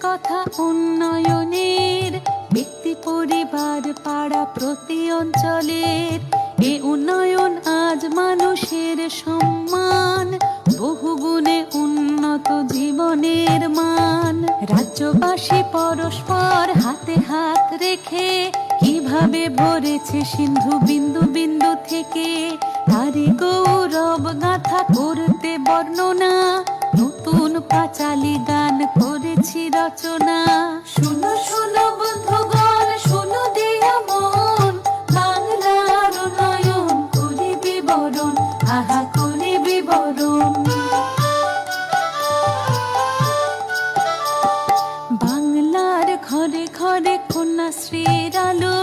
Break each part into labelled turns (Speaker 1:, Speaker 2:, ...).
Speaker 1: কথা উন্নয়নের, ব্যক্তি পরিবার পাড়া প্রতি অঞ্চলের। এ উন্নয়ন আজ মানুষের সম্মান, বহুগুণে উন্নত জীবনের মান। রাজ্যবাসী পরস্পর হাতে হাত রেখে কিভাবে ভরেছে সিন্ধু বিন্দু বিন্দু থেকে, তারি গৌরব গাথা করতে বর্ণনা, নতুন পাঁচালী গান করেছি রচনা। শুনো শুনো বন্ধুগণ, শুনো দিয়া মন, বাংলার উন্নয়ন করি বিবরণ, আহা করি বিবরণ। বাংলার ঘরে ঘরে কন্যাশ্রীর আলো,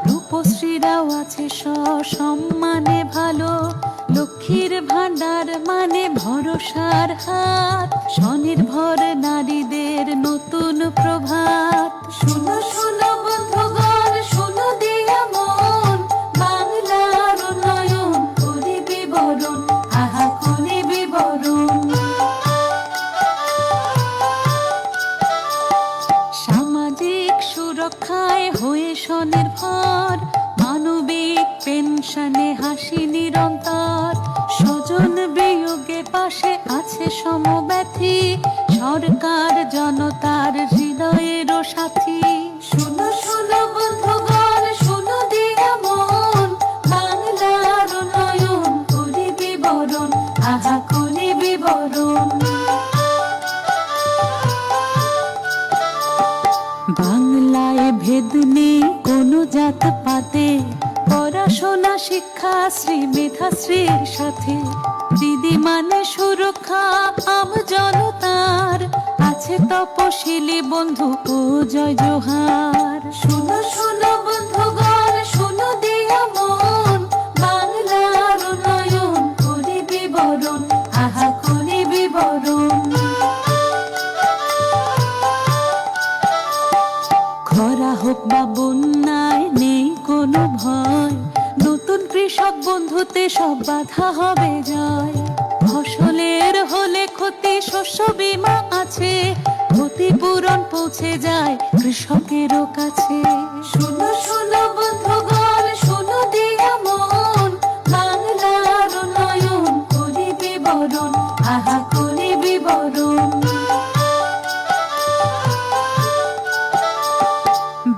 Speaker 1: রূপশ্রীরাও আছে সসম্মানে ভালো। লক্ষ্মীর ভান্ডার মানে ভরসার হাত, স্বনির্ভর নারীদের নতুন প্রভাত। শুনো শুনো বন্ধুগণ, শুনো দিয়া মন, বাংলার উন্নয়ন করি বিবরণ, আহা করি বিবরণ। সামাজিক সুরক্ষায় হয়ে স্বনির্ভর, মানবিক পেনশনে হাসি নিরন্তর। স্বজন বিয়োগে পাশে আছে সমব্যথী, সরকার জনতার হৃদয়েরও সাথী। শুনো শুনো বন্ধুগণ, শুনো দিয়া মন, বাংলার উন্নয়ন করি বিবরণ, আহা করি বিবরণ। বাংলায় ভেদ নেই কোনো জাত পাতে, পড়াশোনা শিক্ষা শ্রী মেধাশ্রীর সাথে। দিদি মানে সুরক্ষা আম জনতার, আছে তপশিলি বন্ধু ও জয় জোহার। শুনো শুনো বন্ধুগণ, শুনো দিয়া মন, বাংলার উন্নয়ন করি বিবরণ, আহা করি বিবরণ। খরা হোক বা বন্যায় নেই কোনো ভয়, নতুন কৃষক বন্ধুতে সব বাধা হবে জয়। ফসলের হলে ক্ষতি শস্য বীমা আছে, ক্ষতিপূরণ পৌঁছে যায় কৃষকেরও কাছে। শুনো শুনো বন্ধুগণ, শুনো দিয়া মন, বাংলার উন্নয়ন করি বিবরণ, আহা করি বিবরণ।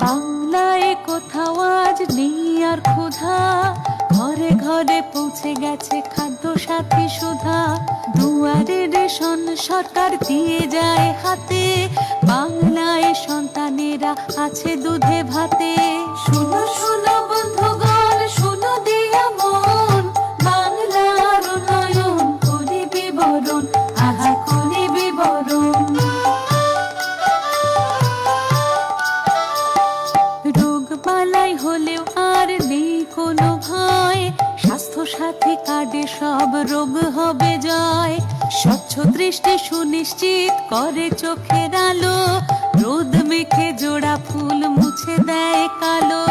Speaker 1: বাংলায় কোথাও আজ নেই আর ক্ষুধা, ঘরে ঘরে পৌঁছে গেছে খাদ্য সাথী সুধা। দুয়ারে রেশন সরকার দিয়ে যায় হাতে, বাংলায় সন্তানেরা আছে দুধে ভাতে। শুনো শুনো বন্ধুগণ, শুনো দিয়া মন, বাংলার উন্নয়ন করি বিবরণ, আহা করি বিবরণ। রোগবালাই হলেও আর নেই কোনো ভয়, স্বাস্থ্য সাথী কার্ডে সব রোগ হবে জয়। স্বচ্ছ দৃষ্টি সুনিশ্চিত করে চোখের আলো, রোদ মেখে জোড়া ফুল মুছে দেয় কালো।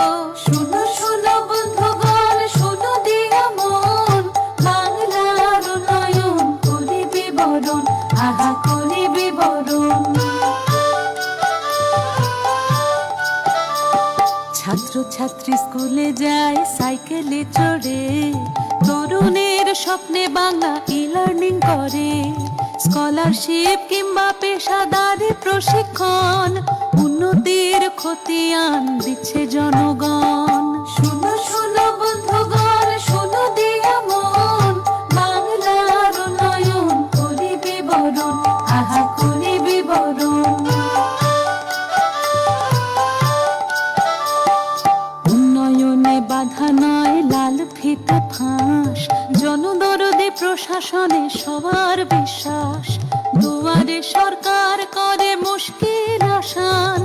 Speaker 1: শুনো শুনো বন্ধুগণ, শুনো দিয়া মন, বাংলার উন্নয়ন করি বিবরণ, আহা করি বিবরণ। ছাত্র ছাত্রী স্কুলে যায় সাইকেলে চড়ে, তরুণের স্বপ্নে বাংলা ই-লার্নিং করে। স্কলারশিপ কিংবা পেশাদারি প্রশিক্ষণ, উন্নতির খতিয়ান দিচ্ছে জনগণ। শুনো শুনো বন্ধুগণ, শুনো দিয়া মন, বাংলার উন্নয়ন করি বিবরণ, আহা করি বিবরণ। উন্নয়নে বাধা নয় লাল ফিতে ফাঁস, জনদরদি প্রশাসনে সবার বিশ্বাস। দুয়ারে সরকার করে মুশকিল আসান,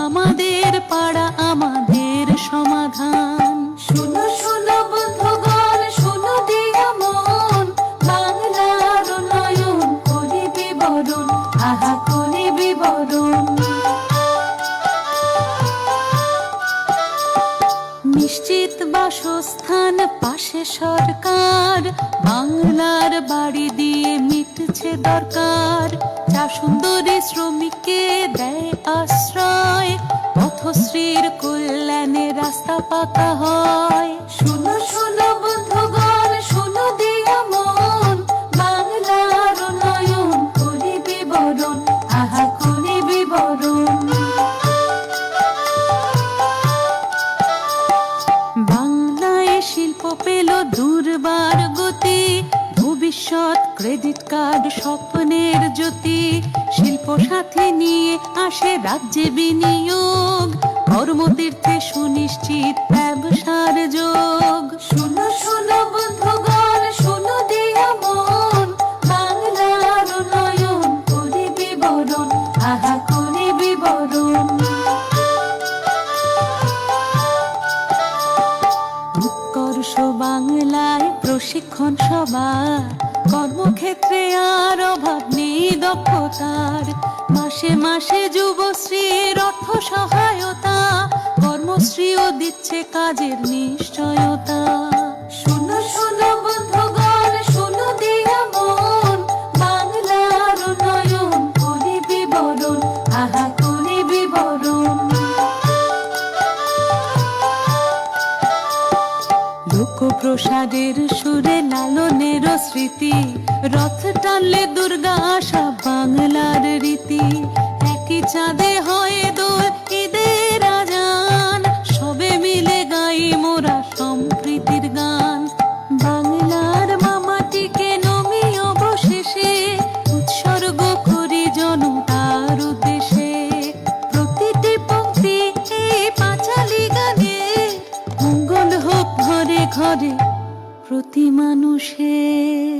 Speaker 1: আমাদের পাড়া আমাদের সমাধান। শুনো শুনো বন্ধুগণ, শুনো দিয়া মন, বাংলার উন্নয়ন করি বিবরণ, আহা করি বিবরণ। নিশ্চিত বাসস্থান পাশে সরকার, বাংলার বাড়ি দিয়ে মিটছে বুঝে দরকার, যা সুন্দরী শ্রমিককে দেয় আশ্রয়, পথশ্রীর কল্যাণে রাস্তা পাকা হয়। শুনো শুনো বন্ধুগণ, শুনো দিয়া মন, বাংলার উন্নয়ন করি বিবরণ, আহা করি বিবরণ। বাংলায় শিল্প পেল দুর্বার গতি, ভবিষ্যৎ ক্রেডিট কার্ড স্বপ্নের জ্যোতি, শিল্প সাথে নিয়ে আসে রাজ্যে বিনিয়োগ, কর্মতীর্থে সুনিশ্চিত ব্যবসার যোগ। শুনো শুনো বন্ধুগণ, শুনো দিয়া মন, বাংলার উন্নয়ন করি বিবরণ, আহা করি বিবরণ। উৎকর্ষ বাংলায় প্রশিক্ষণ সবার, কর্মক্ষেত্রে আর অভাব নেই দক্ষতার, মাসে মাসে যুবশ্রীর অর্থ সহায়তা, কর্মশ্রীও দিচ্ছে কাজের নিশ্চয়তা। শুনো শুনো বন্ধুগণ, শুনো দিয়া মন, বাংলার উন্নয়ন করি বিবরণ, আহা করি বিবরণ। লোকপ্রসাদের সুরে লালনের স্মৃতি, রথ টানলে দুর্গা আসা বাংলার রীতি, একই চাঁদে হয় দোল ঈদের আজান, সবে মিলে গাই মোরা সম্প্রীতির গান। বাংলার মামাটিকে নমি অবশেষে উৎসর্গ করি জনতার উদ্দেশ্যে, প্রতিটি পংক্তি এই পাঁচালী গানে, মঙ্গল হোক ঘরে ঘরে প্রতি মানুষের।